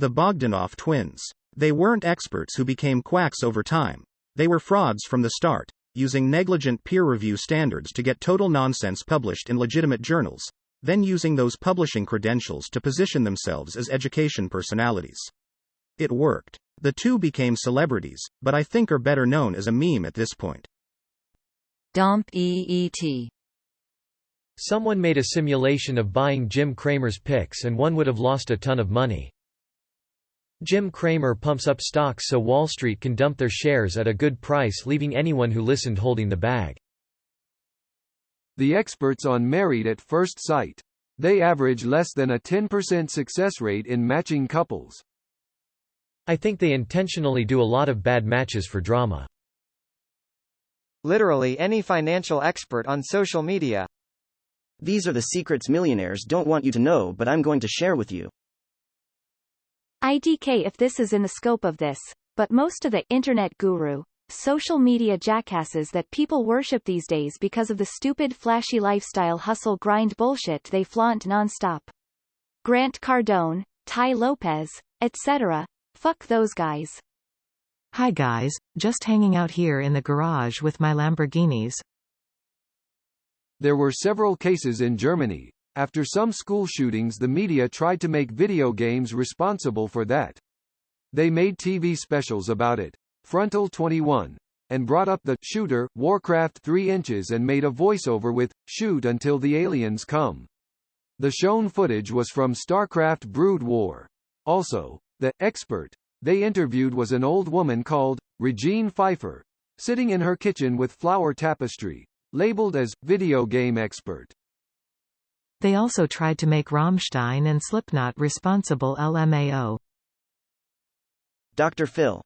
The Bogdanoff twins. They weren't experts who became quacks over time. They were frauds from the start, using negligent peer review standards to get total nonsense published in legitimate journals, then using those publishing credentials to position themselves as education personalities. It worked. The two became celebrities, but I think are better known as a meme at this point. Domp EET. Someone made a simulation of buying Jim Cramer's picks and one would have lost a ton of money. Jim Cramer pumps up stocks so Wall Street can dump their shares at a good price, leaving anyone who listened holding the bag. The experts on Married at First Sight. They average less than a 10% success rate in matching couples. I think they intentionally do a lot of bad matches for drama. Literally any financial expert on social media. These are the secrets millionaires don't want you to know, but I'm going to share with you. IDK if this is in the scope of this, but most of the internet guru, social media jackasses that people worship these days because of the stupid flashy lifestyle hustle grind bullshit they flaunt nonstop. Grant Cardone, Ty Lopez, etc. Fuck those guys. Hi guys, just hanging out here in the garage with my Lamborghinis. There were several cases in Germany. After some school shootings, the media tried to make video games responsible for that. They made TV specials about it, Frontal 21, and brought up the shooter, Warcraft 3 inches, and made a voiceover with, "Shoot until the aliens come." The shown footage was from StarCraft Brood War. Also, the expert they interviewed was an old woman called Regine Pfeiffer, sitting in her kitchen with flower tapestry, labeled as video game expert. They also tried to make Rammstein and Slipknot responsible LMAO. Dr. Phil.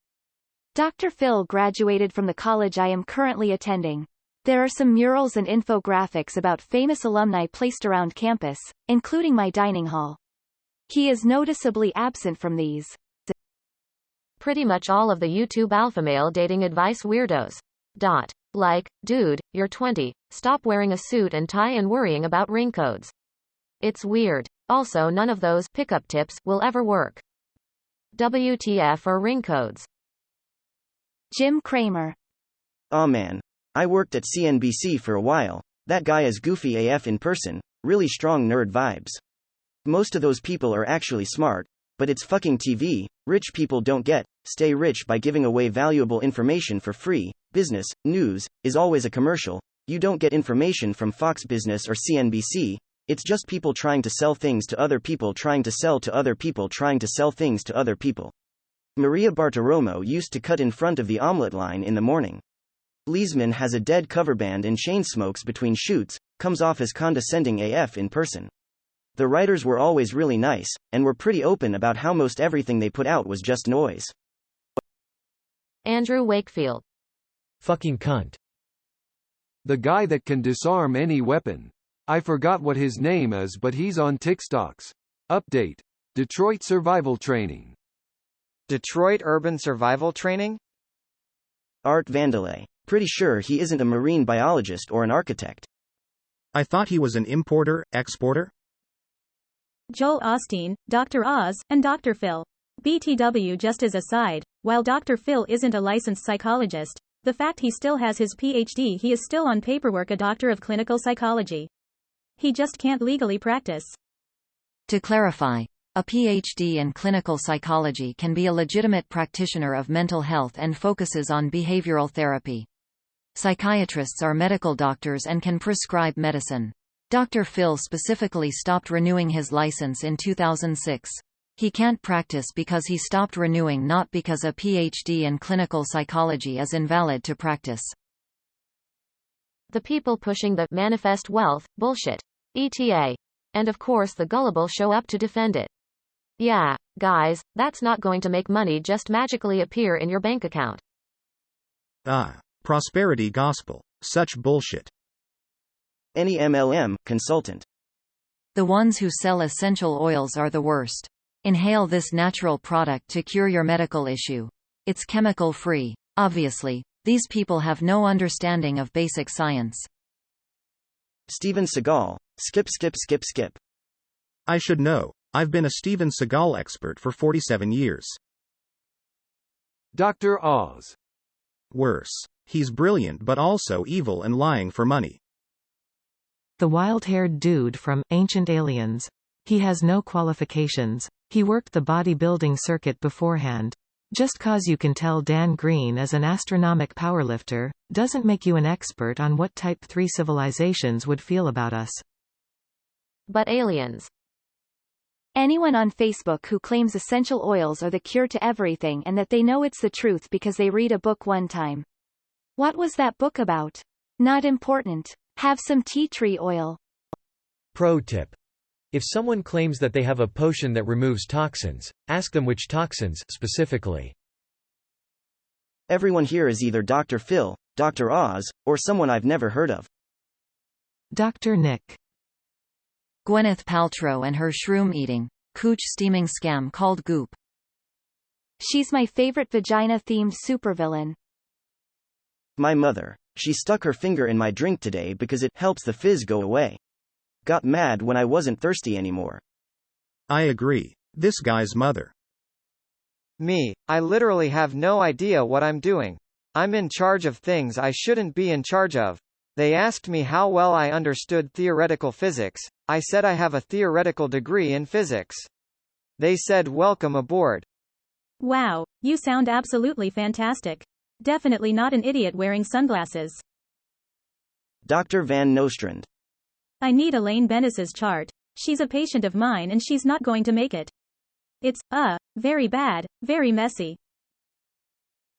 Dr. Phil graduated from the college I am currently attending. There are some murals and infographics about famous alumni placed around campus, including my dining hall. He is noticeably absent from these. Pretty much all of the YouTube alpha male dating advice weirdos. Like, dude, you're 20, stop wearing a suit and tie and worrying about ring codes. It's weird. Also, none of those pickup tips will ever work. WTF or ring codes. Jim Cramer. Aw man. I worked at CNBC for a while. That guy is goofy AF in person, really strong nerd vibes. Most of those people are actually smart, but it's fucking TV. Rich people don't get, stay rich by giving away valuable information for free. Business, news, is always a commercial. You don't get information from Fox Business or CNBC. It's just people trying to sell things to other people trying to sell to other people trying to sell things to other people. Maria Bartiromo used to cut in front of the omelet line in the morning. Leesman has a dead cover band and chain smokes between shoots, comes off as condescending AF in person. The writers were always really nice, and were pretty open about how most everything they put out was just noise. Andrew Wakefield. Fucking cunt. The guy that can disarm any weapon. I forgot what his name is, but he's on TikToks. Update. Detroit Survival Training. Detroit Urban Survival Training? Art Vandelay. Pretty sure he isn't a marine biologist or an architect. I thought he was an importer, exporter? Joel Osteen, Dr. Oz, and Dr. Phil. BTW. Just as a side, while Dr. Phil isn't a licensed psychologist, the fact he still has his PhD, he is still on paperwork a doctor of clinical psychology. He just can't legally practice. To clarify, a PhD in clinical psychology can be a legitimate practitioner of mental health and focuses on behavioral therapy. Psychiatrists are medical doctors and can prescribe medicine. Dr. Phil specifically stopped renewing his license in 2006. He can't practice because he stopped renewing, not because a PhD in clinical psychology is invalid to practice. The people pushing the manifest wealth bullshit, ETA. And of course the gullible show up to defend it. Yeah, guys, that's not going to make money just magically appear in your bank account. Prosperity gospel. Such bullshit. Any MLM consultant. The ones who sell essential oils are the worst. Inhale this natural product to cure your medical issue. It's chemical-free. Obviously, these people have no understanding of basic science. Steven Seagal. Skip. I should know. I've been a Steven Seagal expert for 47 years. Dr. Oz. Worse. He's brilliant but also evil and lying for money. The wild-haired dude from Ancient Aliens. He has no qualifications. He worked the bodybuilding circuit beforehand. Just cause you can tell Dan Green is an astronomic powerlifter, doesn't make you an expert on what Type 3 civilizations would feel about us. But aliens. Anyone on Facebook who claims essential oils are the cure to everything and that they know it's the truth because they read a book one time. What was that book about? Not important. Have some tea tree oil. Pro tip. If someone claims that they have a potion that removes toxins, ask them which toxins, specifically. Everyone here is either Dr. Phil, Dr. Oz, or someone I've never heard of. Dr. Nick. Gwyneth Paltrow and her shroom-eating, cooch-steaming scam called Goop. She's my favorite vagina-themed supervillain. My mother. She stuck her finger in my drink today because it helps the fizz go away. Got mad when I wasn't thirsty anymore. I agree. This guy's mother. Me, I literally have no idea what I'm doing. I'm in charge of things I shouldn't be in charge of. They asked me how well I understood theoretical physics. I said I have a theoretical degree in physics. They said welcome aboard. Wow, you sound absolutely fantastic. Definitely not an idiot wearing sunglasses. Dr. Van Nostrand. I need Elaine Bennis's chart. She's a patient of mine and she's not going to make it. It's, very bad, very messy.